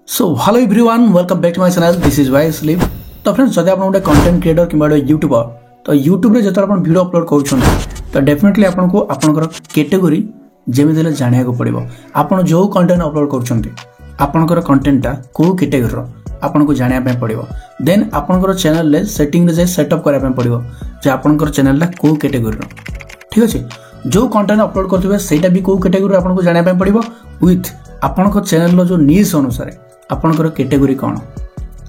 So hello everyone, welcome back to my channel. This is Wise Sleep. तो friends जब आप गोटे content creator कि यूट्यूबर तो यूट्यूब जो आप वीडियो अपलोड कर तो डेफिनेटली आपको आपंकर कैटेगोरी जमी जाना पड़ो आप जो कंटेंट अपलोड कर कंटेंटा कौ कैटेगोरी आपको जाना पड़ो देन आपंकर चैनल सेटिंग रे सेटअप करने पड़ो जे आपंकर चैनलटा कौ कैटेगोरी ठीक अच्छे जो कंटेंट अपलोड करेंगे सहीटा भी कौ कैटेगोरी आपको जाना पड़ो विथ आपंकर चैनल जो नीश अनुसार आपंकर कैटेगोरी कौन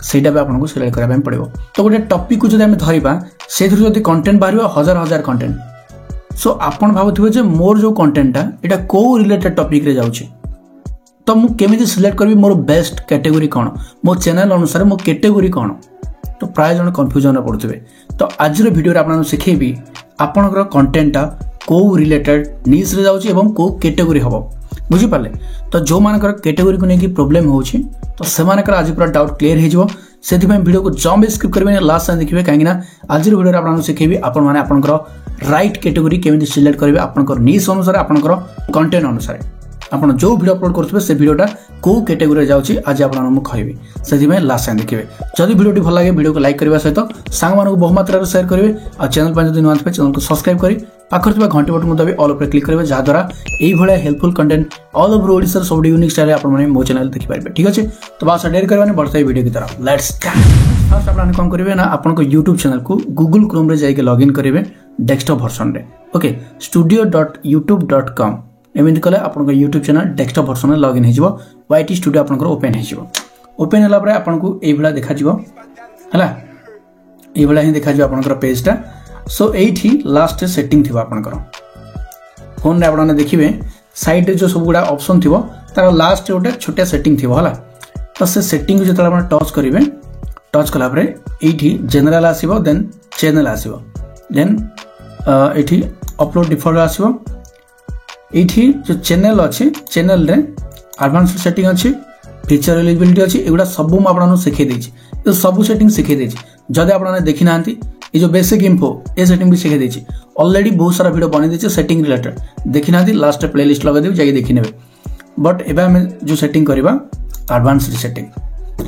सेटा भी आपको सिलेक्ट करने पड़ो। तो गोटे टॉपिक को जब धरवा से कंटेंट बाहर हजार हजार कंटेंट सो आपन भावुवे मोर जो कंटेंटा यहाँ कौ रिलेटेड टॉपिक रे जाउछि तो मुझे सिलेक्ट करी मोर बेस्ट कैटेगोरी कौन मो चैनल अनुसार मो कैटेगोरी कौन तो प्राय जन कन्फ्यूजन पड़ुवे। तो आज वीडियो आपको शिखेबी आपनकर कंटेंटा कौ रिलेटेड नीश रे जाउछि एवं कौ कैटेगोरी हम बुझीपारे। तो जो मानकर कैटेगोरी को लेकिन प्रोब्लेम होछि तो सेमानकर आज पूरा डाउट क्लियर हो से वीडियो को जम स्किप करेंगे लास्ट टाइम देखिए कहीं आज वीडियो आपको शिखेबी आपंकर राइट कैटेगोरी केमी सिलेक्ट करेंगे आपंकर नीश अनुसार आपंकर कंटेंट अनुसार आप जो वीडियो अपलोड करेंगे से वीडियोटा कौ कैटेगोरी जाऊँगी आज आपको कहबी से लास्ट टाइम देखिए। जदि वीडियो भल लगे वीडियो को लाइक करने सहित सांग मानक बहुमात्रा सेयार करेंगे और चैनल पर जो नुआ थे चैनल को सब्सक्राइब करी पाखर घंटी बटन दबी ऑल पर क्लिक करेंगे जहाद्वारा यही helpful content all over Odisha सब यूनिक स्टाइल आप मो चैनल देखिपारे ठीक अच्छे। तो बात डेर करवाने बढ़ता है वीडियो की तरफ लेट्स फर्स्ट आप कौन करेंगे ना आपको यूट्यूब चैनल को गूगल क्रोम रे जाके लॉगिन करेंगे डेस्कटॉप वर्जन रे ओके studio.youtube.com एमती कले आप यूट्यूब चैनल डेस्कटॉप वर्जन में लॉगिन हो वाईटी स्टूडियो आपंकर ओपन हो ओपन होगा आपको ये देखा है ये देखा आपंकर पेजटा सो ये लास्ट सेटिंग थी आपंकर फोन रे आप देखिए साइड रे जो सब गुड़ा ऑप्शन थी तार लास्ट गोटे छोटिया सेटिंग थी है तो से सेटिंग को जो टच करेंगे टच कलापर ये जनरल आसो देन चैनल आसो देन ये अपलोड डिफॉल्ट आसो ये जो चैनल अच्छे चैनल रे एडवांस सेटिंग अच्छी फीचर एलिजिबिलिटी अच्छी एगुड़ा सब मुझे शिखे देती सब सेटिंग शिखे देती जदि आप देखी ना ये जो बेसिक इन्फो ये सेटिंग भी शिखे देती ऑलरेडी बहुत सारा वीडियो बन देती सेटिंग रिलेटेड देखी ना लास्ट प्लेलिस्ट लगा देवी जाके देखी ने बट एवं आम जो सेटिंग करवा एडवांस्ड सेटिंग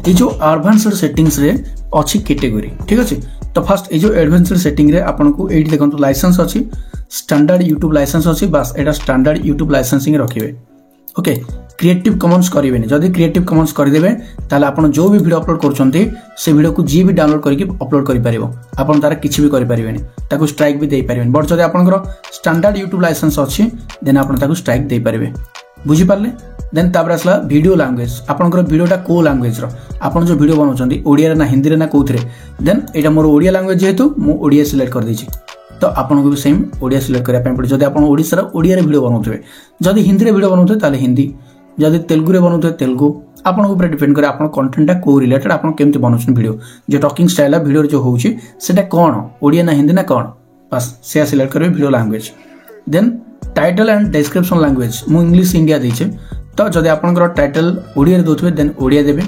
ये जो एडवांस्ड सेटिंग्स रे अच्छी कैटेगोरी ठीक अच्छे। तो फास्ट ये जो एडवांस्ड सेटिंग रे आपको ये देखो लाइसेंस अच्छी स्टैंडर्ड यूट्यूब लाइसेंस अच्छी बास एटा स्टैंडर्ड यूट्यूब लाइसेंसिंग रखिए ओके। क्रिएटिव कॉमन्स करेंगे जदि क्रिएटिव कॉमन्स करदे ताले आपन जो भी वीडियो अपलोड करछन्ते से वीडियो को जी भी डाउनलोड करके अपलोड करि परिबो आपन तार किछि भी करि परिबेनी ताको स्ट्राइक भी दे परिबेनी बट जदि आपनकर स्टैंडर्ड यूट्यूब लाइसेंस अछि देन आपन ताको स्ट्राइक दे परिबे बुझी पारले। देन तापर आसला वीडियो लैंग्वेज आपनकर वीडियोटा को लैंग्वेज रो आपन जो वीडियो बनौछन्ती ओडिया रे ना हिंदी रे ना कोथरे देन एटा मोर ओडिया लैंग्वेज जेहेतु मु ओडिया सिलेक्ट कर देछि तो आपको भी सेम ओडिया सिलेक्ट करने पड़े जब आप ओडिशा ओडिया वीडियो बनाऊे जदि हिंदी रे वीडियो बनाऊे ताले हिंदी जदि तेलुगु रे बनाऊे तेलुगु आपको ऊपर डिपेंड करे आप कंटेंटा को रिलेटेड आप केमती बनाउछन वीडियो जो टॉकिंग स्टाइल है वीडियो जो होउछि सेटा कोन ओडिया ना हिंदी ना कोन बस से सिलेक्ट करेंगे video language then title and description language मु इंग्लिश इंडिया देछे तो जदि आपनकर टाइटल ओडिया रे दोथबे देन ओडिया देबे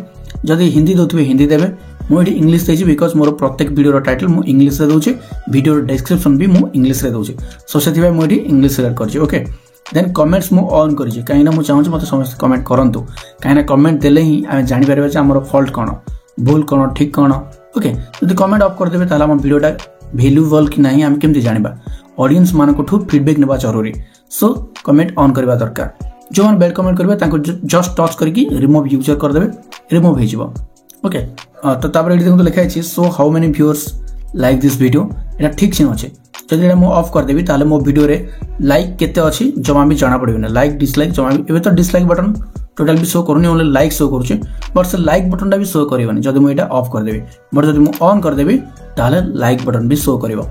जदि हिंदी दोथबे हिंदी देबे मुझे इंग्लिश देछि बिकॉज मोर प्रत्येक वीडियो टाइटल मु इंग्लिश रे दोछि वीडियो डिस्क्रिप्शन भी मु इंग्लिश रे दोछि सो सेति मुझे इंग्लिश सिलेक्ट करछि ओके। देन कमेंट्स मु ऑन करछि काहे ना मु चाहूछि मते समस्त कमेंट करंतु काहे ना कमेंट देले ही आमे जानि परबा जे हमर फॉल्ट कोन भूल कोन ठीक कोन ओके। जदि कमेंट ऑफ कर देबे ताला हम वीडियोटा वैल्यूएबल कि नाही हम केमति जानिबा ऑडियंस मानकठू फीडबैक नेबा जरूरी सो कमेंट ऑन करबा दरकार जो मन बेल कमेंट करबे ताको जस्ट टच करके रिमूव यूजर कर देबे रिमूव हो जिवो ओके। तो तापर ये देखो लिखा है so how many viewers like this video यहाँ ठीक से अच्छे जब मुझे ऑफ करदेवी ताले मो वीडियो रे लाइक केते अच्छी जमा भी जाना पड़े लाइक डिसलाइक जमा भी एबे तो डिसलाइक बटन टोटल भी शो करूनी ओनली लाइक शो करुचे बट से लाइक बटन भी शो करबनी जब मुझे ऑफ करदेवी बट जब मुझे ऑन करदेवी ताले लाइक बटन भी शो करिवो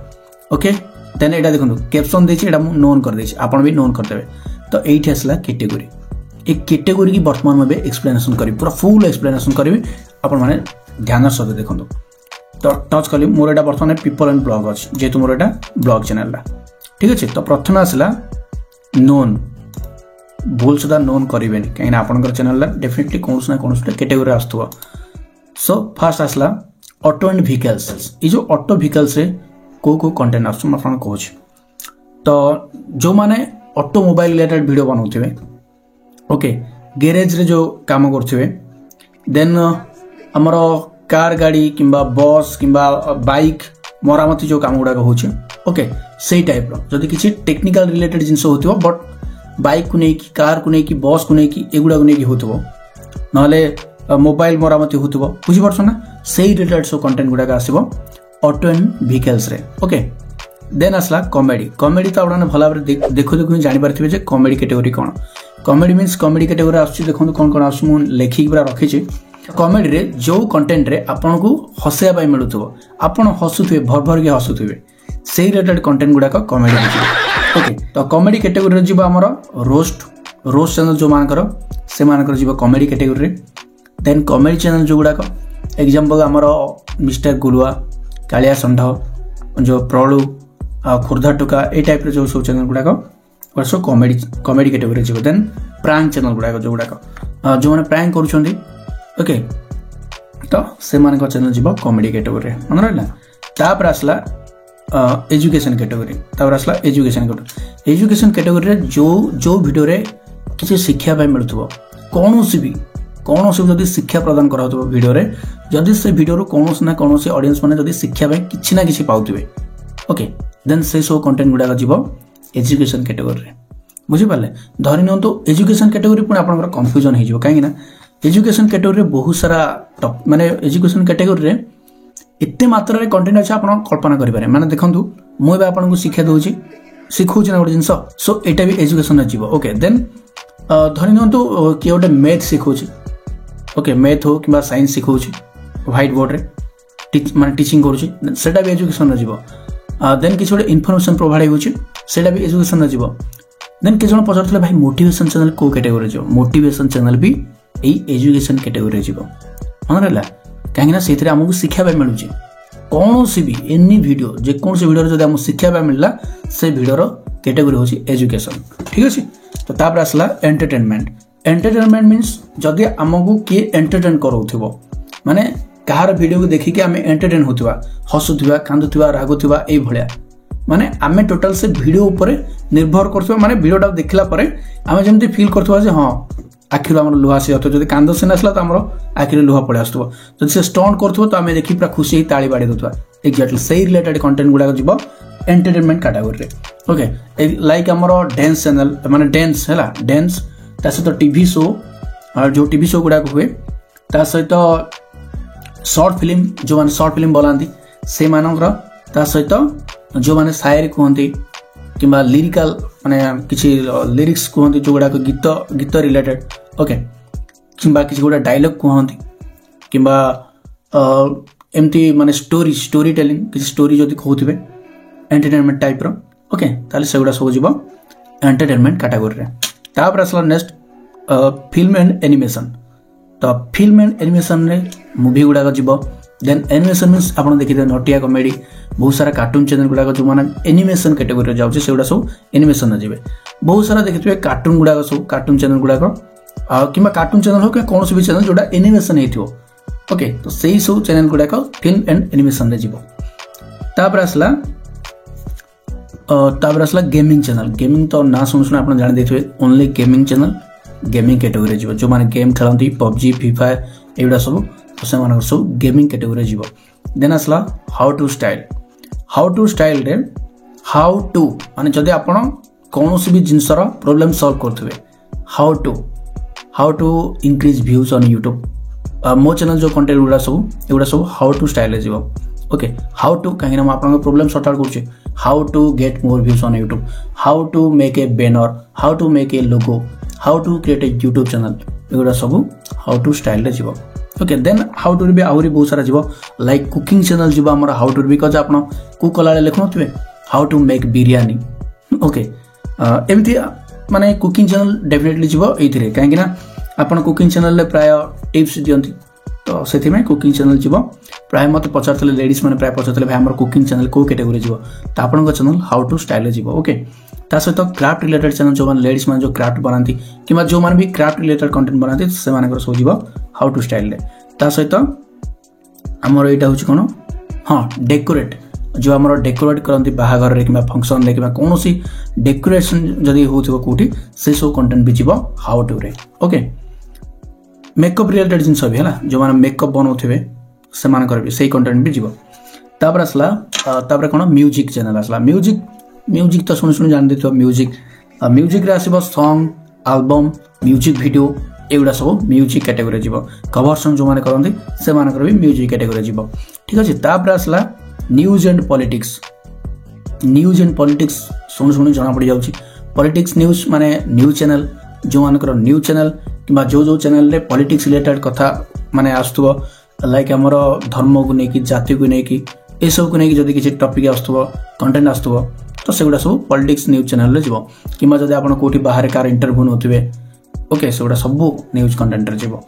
ओके। देन एटा देखो कैप्शन देछि एटा मु नोन कर देछि आपण भी नोन कर देबे। तो एठी असला कैटेगरी एक कैटेगरी की वर्तमान में एक्सप्लेनेशन करी पूरा फुल एक्सप्लेनेशन करी आपण माने ध्यान सहित देखो। तो टच कली मोर एटा बर्तमान पीपल एंड ब्लॉग अच्छे जेहेतु मोर एटा ब्लॉग चैनल ठीक अच्छे। तो प्रथम आसला नोन भूल सुधा नोन करेंगे कहीं आपंकर चैनल डेफिनेटली कौन ना कौन कैटेगोरी आसुव। सो फास्ट आसला ऑटो एंड व्हीकल्स ये जो ऑटो व्हीकल्स रे को कंटेंट आसुम कहूँ तो जो माने ऑटोमोबाइल रिलेटेड वीडियो बनाऊे ओके गैरेज रे जो काम करुवे देन आमर कार गाड़ी किंबा बस किंबा बाइक मरामती जो काम गुड़ाक हो ओके से टाइप जदि किसी टेक्निकल रिलेटेड जिनस हो बट बाइक को लेकिन कार को लेकिन बस को लेकिन एगुड़ा को लेकिन हो ना मोबाइल मरामती हो बुझीपार ना से रिलेटेड सब कंटेंट गुड़ाक आसो ऑटो एंड व्हीकल्स रे ओके देन आसला कॉमेडी कॉमेडी तो आपने भल भाव देखु देखु जानी पारे जे कॉमेडी कैटेगरी कौन कॉमेडी मीन्स कॉमेडी कैटेगरी आसुची देखो कौन कौन आसु मु लेखिक पूरा रखी कॉमेडी रे जो कंटेंट रे आपन को हसैया पाई मिलुथबो आपन हसुथबे भर भर के हसुथबे से रिलेटेड कंटेंट गुड़ाक कॉमेडी ओके तो कॉमेडी कैटेगरी रे जीव हमर रोस्ट रोस्ट चैनल जो मानकर से मानकर जीव कॉमेडी कैटेगरी रे देन कॉमेडी चैनल जो गुड़ाक एग्जांपल हमर मिस्टर गुलुआ कालिया संढ जो प्रलु खुर्धा टुका ए टाइप रे जो सब चैनल गुड़ाक सब कॉमेडी कैटेगरी जीव देन प्रैंक चैनल गुड़ाक जो गुड़ाक जो माने प्रैंक करूछंदी ओके तो से मान चैनल जीव कॉमेडी कैटेगरी मन रहा तापर आसला एजुकेशन कैटेगरी तापर आसला एजुकेशन कैटेगरी जो जो वीडियो रे किसी शिक्षा पाई मिलुथबो कौन भी जदि शिक्षा प्रदान करा होतो वीडियो रे जदि से वीडियो रो कोनोस ना कोनोस ऑडियंस माने जदि शिक्षा पाई किछि ना किछि पाउथिबे ओके देन से सब कंटेंट गुडा जीव एजुकेशन कैटेगरी रे बुझि पाले धरि न तो एजुकेशन कैटेगरी पुनी आपनकर कंफ्यूजन हे जीव काहे ना एजुकेशन कैटेगरी रे बहुत सारा माने एजुकेशन कैटेगरी रे एते मात्रा रे कंटेंट अछि आपण कल्पना करि पारे माने देखंतु मु बे आपन को शिक्षा दोछि सिखौछि ना गोटे जिंस सो एटा भी एजुकेशन जीव ओके देन धरि न तो के गोटे मैथ सिखौछि ओके मैथ हो कि साइंस सिखौछि व्हाइट बोर्ड रे माने टीचिंग करूछि सेटा भी एजुकेशन जीव देन किछ गोटे इन्फॉर्मेशन प्रोवाइड होछि सेटा भी एजुकेशन जीव देन किछ जण पचारथले भाई मोटिवेशन चैनल को कैटेगरी जीव मोटिवेशन चैनल भी एई एजुकेशन कैटेगरी जीव मन रहला कहीं ना से आमको शिक्षा पाई मिलूँ कौन सी भी एनी वीडियो जेकोसी वीडियो जब आमको शिक्षा पाई मिलला से वीडियोर कैटेगरी होची एजुकेशन ठीक अच्छे तो तापर आसला एंटरटेनमेंट मीन्स जदि आमको किए एंटरटेन कराउथिबो माने कहार वीडियो को देखिके आमे एंटरटेन होथिबा हसुथिबा कांदुथिबा रागुथिबा एई भलिया माने आमे टोटल से वीडियो ऊपर निर्भर करथिबा माने वीडियोटा देखला परे आमे जेमति फील करथिबा जे हां आखिर आम लुहा सी जब कांद सीन आसला तो आम आखिर लुहा पड़े आसो जब से स्टंट कर तो आम देखी पूरा खुशी ताली बाड़ी दूसरा एक्जाक्टली से रिलेटेड कंटेंट गुड़ाक जीव एंटरटेनमेंट कैटेगरी ओके लाइक आमर डांस चैनल माने डांस है डांस ता सहित टीवी शो जो टीवी शो गुड़ाक हुए ता सहित शॉर्ट फिल्म जो मैंने शॉर्ट फिल्म बनाती से मानकर ता सहित जो मैंने शायरी कहती कि लिरिकल माने किसी लिरिक्स कहते जो गुड़ाक गीत गीत रिलेटेड ओके किंबा किसी गोटे डायलॉग कहती किंबा एमती माने स्टोरी टेलिंग किसी स्टोरी जदि कहते एंटरटेनमेंट टाइप रो ओके ताले सेगुड़ा सब जीव एंटरटेनमेंट कैटेगरी रे तापर आसला नेक्स्ट फिल्म एंड एनिमेशन तो फिल्म एंड एनिमेशन रे मूवी गुड़ाक जीव देन एनिमेशन मीन्स आप देखिए नटिया कॉमेडी बहुत सारा कार्टून चैनल गुड़ाक जो मैंने एनिमेशन कैटेगरी जाऊँचे से सब एनिमेशन जी बहुत सारा देखिए कार्टून गुड़ाक सब कार्टून चैनल गुड़ाक कि कार्टून चैनल हो कि कौन भी चैनल जोटा एनिमेशन हो ओके तो सही सब चैनल गुड़ाक फिल्म एंड एनिमेशन रे जीव तापर आसला गेमिंग चैनल गेमिंग तो ना शुणु शुणु आप जान देखिए only gaming channel gaming category जीव जो मैंने गेम खेलती पबजी फ्री फायर एगुड़ा सब तो से सब गेमिंग कैटेगरी जीव देन आसला हाउ टू स्टाइल रे हाउ टू माने जदि आपण कौन भी जिनसर प्रॉब्लम सॉल्व करथुबे how to increase views on YouTube मो चैनल जो कंटेंट एगुड़ा सब हाउ टू स्टाइल रे जीव ओके हाउ टू कहीं आपन प्रॉब्लम सॉर्ट आउट करछे how to get more views on YouTube how to make a banner how to make a logo how to create a YouTube channel एगुड़ा सब how to style रे जीव okay then how to भी आहरी बहुत सारा जीव like cooking channel जीव आम हाउ टू भी कज आप कुक कला लिखुन how to make biryani okay एमती माने कुकिंग चैनल डेफिनेटली जीव ये कहीं आपन कुकिंग चैनल प्राय टिप्स दियंती तो से कुकिंग चैनल जीव प्राय मत पचारते लेडीज मैंने प्राय पचारते भाई आम कुकिंग चैनल को कैटेगरी जीव तो आपन चैनल हाउ टू स्टाइल जीव ओके ता सहित क्राफ्ट रिलेटेड चैनल जो लेडीज मैंने जो क्राफ्ट बनाती कि जो मैंने भी क्राफ्ट रिलेटेड कंटेंट बनाती से सब जीव हाउ टू स्टाइल ता सहित आमर यहाँ हूँ कौन हाँ डेकोरेट जो आम डेकोरेट करती बाहागर कि फंक्शन रे कि कौन डेकोरेशन जदि हो कौटी से सब कंटेंट भी जीव हाउ टू रे ओके मेकअप रिलेटेड जिनस भी है जो मैंने मेकअप बनाऊे से भी सही कंटेंट भी जीव तापर आसला तापर कौन म्यूजिक चैनल आसला म्यूजिक तो शुणी शुणी जान देथिबो म्यूजिक रे आसीबो सॉन्ग एल्बम म्यूजिक वीडियो एगुड़ा सब म्यूजिक कैटेगरी जीव कवर सॉन्ग जो माने करंती से मानकर भी म्यूजिक कैटेगरी जीव ठीक अछि तापर आसला न्यूज एंड पॉलिटिक्स शुणी शुणी जना पड़ जाउछि पॉलिटिक्स न्यूज माने न्यूज चैनल जो मानकर न्यूज चैनल किंबा जो चैनल रे पॉलिटिक्स रिलेटेड कथा माने आस्तुबो लाइक हमर धर्म को नेकी जाति को नेकी ए सब को नेकी जदी किछि टॉपिक आस्तुबो कंटेंट आस्तुबो तो सेगुड़ा सब पॉलिटिक्स न्यूज चैनल रे जीवो किंबा जदी आपण कोठी बाहर कार इंटरव्यू नोथिबे ओके सेगुड़ा सब न्यूज कंटेंट रे जीवो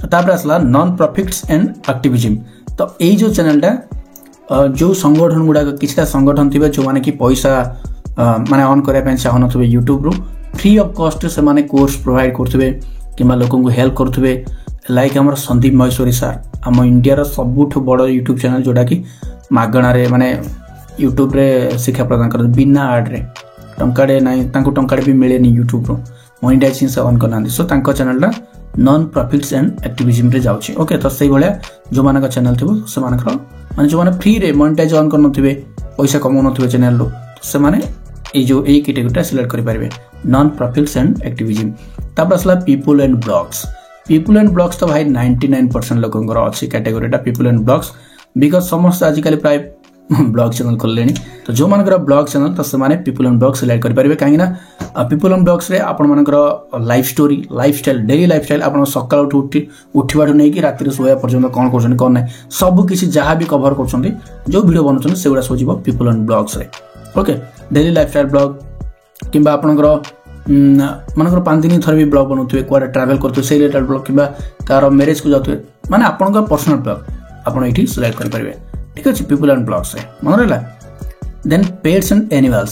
तापर आसला नॉन प्रॉफिट्स एंड एक्टिविज्म तो एई जो चैनल टा जो संगठन गुडा किछटा संगठन थिबे जो माने कि पैसा माने ऑन करे पे चाहन थबे YouTube रो फ्री ऑफ कॉस्ट से माने कोर्स प्रोवाइड करथबे किंबा लोकन को हेल्प करथबे लाइक हमर संदीप महेश्वरी सर हम इंडिया रो सबुठ बड़ यूट्यूब चैनल जोडा कि मागणा रे माने यूट्यूब रे शिक्षा प्रदान कर बिना आड रे टंकाडे नाही तांको टंकाडे भी मिलेनी यूट्यूब रो मोनेटाइजेशन से ऑन करना सो तांको चैनल ला नॉन प्रॉफिट्स एंड एक्टिविज्म रे जाउची ओके तो सही भले जो मानक चैनल थिबो से मानक माने जो माने फ्री रे मोनेटाइज ऑन करन थिबे पैसा कमाउन थिबे चैनल रो से माने ए जो ए कैटेगरीटा सिलेक्ट करि परिबे नॉन प्रॉफिट्स एंड एक्टिविज्म तापर असला पीपल एंड ब्लॉग्स तो भाई 99% लोकंकर अछि कैटेगरीटा पीपल एंड ब्लॉग्स बिकॉज समस्त आजिकल प्राय ब्लॉग चैनल खोलेनी तो जो मानकर ब्लॉग चैनल तो से माने पीपल एंड ब्लॉग्स सिलेक्ट करि परिबे काहे ना पीपल एंड ब्लॉग्स रे आपण मानकर life story lifestyle daily lifestyle आपण सकाळ उठिबाठु नै कि रात्रि रे सोया पर्यंत कोन करछन कोन नै सब किछि जहां भी कवर करछन जो वीडियो बनछन सेगुडा सब जीव पीपल एंड ब्लॉग्स रे ओके डेली लाइफस्टाइल ब्लॉग किंबा आपनकर मानकर 5 दिन थर भी ब्लॉग बनाउथबे कोडा ट्रैवल करथबे से रिलेटेड ब्लॉग किंबा कार मैरिज को जाथबे माने आपनकर पर्सनल ब्लॉग आपण एठी सिलेक्ट कर परिबे ठीक अछि पीपल एंड ब्लॉग्स रे मन रहला then pets and animals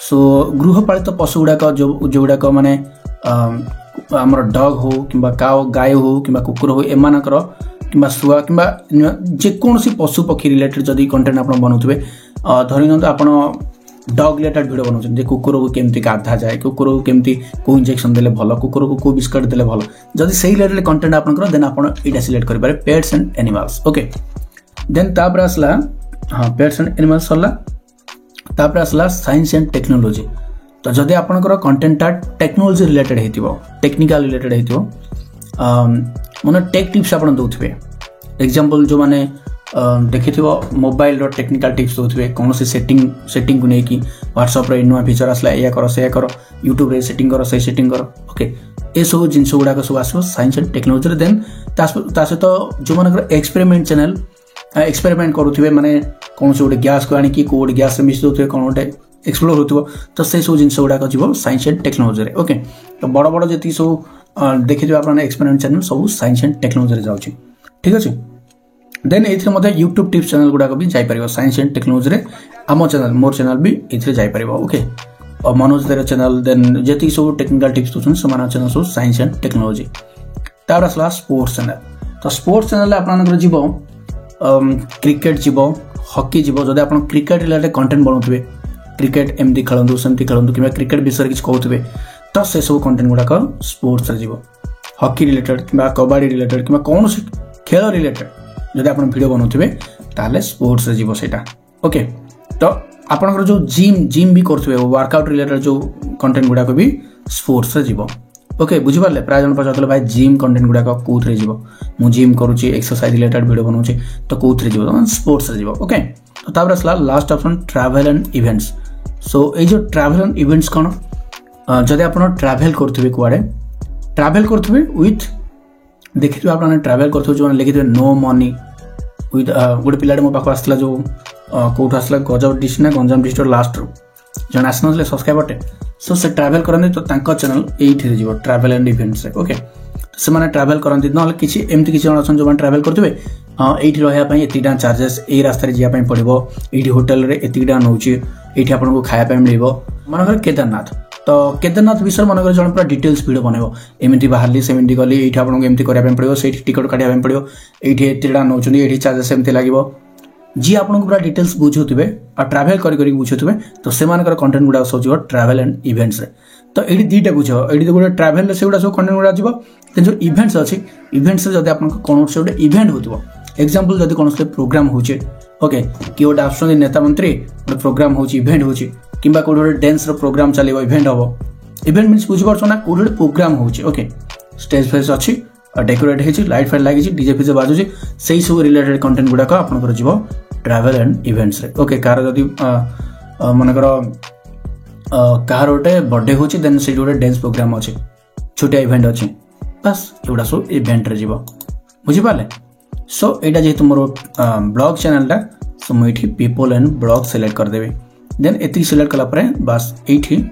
so गृहपालित पशु गुडा को जो गुडा को माने हमर डॉग हो किंबा काओ गाय हो किंबा कुकुर हो एमानकर किंबा सुआ किंबा जे कोनसी पशु पक्षी रिलेटेड जदी कंटेंट आपण बनाउथबे धरिनंत आपण डॉग रिलेटेड वीडियो बनाउछन जे कुकुर को केमती गाधा जाए कुकुर को केमती को इंजेक्शन देले भलो कुकुर को बिस्कुट देले भलो जदी सही रिलेटेड कंटेंट आपण कर देन आपण एटा सिलेक्ट करि पारे pets and animals okay then तापर असला हां पेट्स एंड एनिमल्स सरला तापर असला साइंस एंड टेक्नोलॉजी तो जदी आपण कर कंटेंट टेक्नोलॉजी रिलेटेड हेतिबो टेक्निकल रिलेटेड हेतिबो मन टेक टिप्स आपण दोथबे एग्जांपल जो माने देखिथिबो मोबाइल रो टेक्निकल टिप्स दोथबे कोन से सेटिंग को नै कि WhatsApp रे नुवा फीचर असला या करो से करो YouTube रे सेटिंग करो से सेटिंग करो ओके ए सब जिंस गुडा को सब आसो साइंस एंड टेक्नोलॉजी रे देन तासे तो जो मानकर एक्सपेरिमेंट चैनल एक्सपेरिमेंट करूथिबे माने कोन से गोटे गैस को आनी कि कोड गैस से मिक्स दोथबे कोन गोटे एक्सप्लोर होतबो तो से सब जिंस गुडा को जीवो साइंस एंड टेक्नोलॉजी रे ओके तो बड़ बड़ जति सब देखिथिबे आपन एक्सपेरिमेंट चैनल सब साइंस एंड टेक्नोलॉजी रे जाउची ठीक अछि देन एथरे मते YouTube टिप्स चैनल गुडा को भी जाई परिबो साइंस एंड टेक्नोलॉजी रे आमो चैनल मोर चैनल भी एथरे जाई परिबो ओके और मनोज देर चैनल देन जेति सब टेक्निकल टिप्स दोछन समान चैनल सब साइंस एंड टेक्नोलॉजी तार असला स्पोर्ट्स चैनल तो स्पोर्ट्स चैनल आपनकर जीवो क्रिकेट जीवो हॉकी जीवो जदि आपन क्रिकेट रिलेटेड कंटेंट बनाउथबे क्रिकेट एमदी खेलंदु संति खेलंदु किबा क्रिकेट विषय किछ कहउथबे तो से सब कंटेंट गुडा को स्पोर्ट्स रे जीवो हॉकी रिलेटेड किबा कबड्डी रिलेटेड किबा कोन खेल रिलेटेड जदि आपण वीडियो बनाउथबे ताले स्पोर्ट्स रे जीवो सेटा ओके तो आपनकर जो जिम भी करथबे वर्कआउट रिलेटेड जो कंटेंट गुडा को भी स्पोर्ट्स रे जीवो ओके बुझि पारले प्राय जन पचातले भाई जिम कंटेंट गुडा को कोथरे जीवो मु जिम करूची एक्सरसाइज रिलेटेड वीडियो बनाउची तो कोथरे जीवो स्पोर्ट्स रे जीवो ओके तो तापर असला last option travel and events so a जो ट्रैवल एंड इवेंट्स कोन जदि आपण ट्रैवल करथबे कुआडे ट्रैवल करथबे विथ देखिथबे आपण ट्रैवल करथबे जो लिखिथबे नो मनी विथ गोटे पिलाटे मो पाख आसला जो कोठ आसला गजब डिश ना गंजाम डिस्ट्रिक्ट लास्ट रो जन आसनले सब्सक्राइबर सो से ट्रैवल करने तो तांको चैनल एठी रे जीवो ट्रैवल एंड इवेंट्स रे ओके से माने ट्रैवल करंती न किछि एमती किछि जन अछन जो माने ट्रैवल करथबे एठी रहया पई एतिटा चार्जेस ए रास्ता रे जिया पई पड़िबो एठी होटल रे एतिटा नउची एठी आपन को खाया पई मिलिबो मानकर केदारनाथ तो केदारनाथ विषय मनकर जन पूरा डिटेल्स वीडियो बनैबो एमिति बाहरली सेमिति गली एठी आपन को एमिति करिया पई पड़िबो सेठी टिकट काटिया पई पड़िबो एठी एतिटा नउचनी एठी चार्जेस एमिति लागिबो जी आपन को पूरा डिटेल्स बुझुथिबे आ ट्रैवल करी करी बुझुथिबे तो से मानकर कंटेंट गुडा सब जीव ट्रैवल एंड इवेंट्स रे तो ये दुईटा बुझ ये गोटे ट्राभेल से सब कंटेंट गुड़ा जो जो इवेंट्स अच्छी इवेंट्स जब आप कौन से गोटे इवेंट हो एग्जांपल जब कौन से प्रोग्राम हो ओके कि गोटे आस नेता मंत्री गोटे प्रोग्राम हो इवेंट हो कि गोटे डांस प्रोग्राम चलो इवेंट हम इवेंट मीन्स बुझीपार ना कौट गोटे प्रोग्राम हो ओके स्टेज फेज अच्छी डेकोरेट हो लाइट फाइट लगी डीजे फिजे बाजुची से सब रिलेटेड कंटेंट गुड़ाक आपंकर जीव ट्राभेल एंड इवेंट्स रे ओके कार जदि मनकर कहार गोटे बर्थडे हो देन से गोटे डांस प्रोग्राम अच्छे छोटिया इवेंट अच्छे बस एगुड़ा सब इवेंट रे जीव बुझीपारे सो यहाँ जेहेतु मोर ब्लॉग चैनलटा सो मुझे पीपल एंड ब्लॉग सिलेक्ट करदेवी देन एति सिलेक्ट कलापर बास ये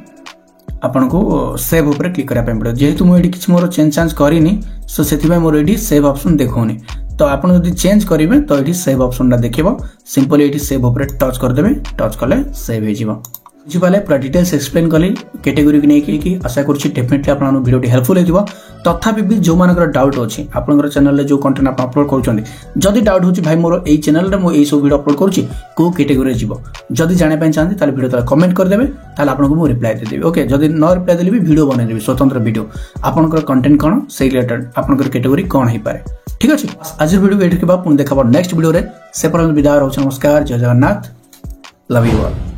आपन को सेव ऊपर क्लिक करने पड़े जेहेतु मुझे किसी मोर चेंज करनी सो से मोर ये सेव ऑप्शन देखौनी तो आप चेंज करेंगे तो ये सेव ऑप्शन देखिए सिंपल ये सेव ऊपर टच करदे टच कले सेव हो बुझीपारे पूरा डिटेल्स एक्सप्लेन कली कैटेगरी की नहीं आशा करुँच डेफिनेटली आप वीडियो हेल्पफुल हो तथापि भी जो मानकर डाउट अच्छी आपंकर चैनल जो कंटेंट आप अपलोड करुँच डाउट हो भाई मोर ये चैनल में मुझे सब वीडियो अपलोड करुँच कौ कैटेगरी जीव जदि जाना चाहते वीडियो तले कमेंट करदे आपको रिप्लाई देदेवी ओके जदि न रिप्लाई देली वीडियो बनईदेवी स्वतंत्र वीडियो आपंकर कंटेंट कौन से रिलेटेड आपंकर कैटेगरी कौन हो पाए ठीक अच्छे आज वीडियो ये पुणी देखा नेक्स्ट वीडियो से पर्यटन विदा रोच नमस्कार जय जगन्नाथ लव यू ऑल।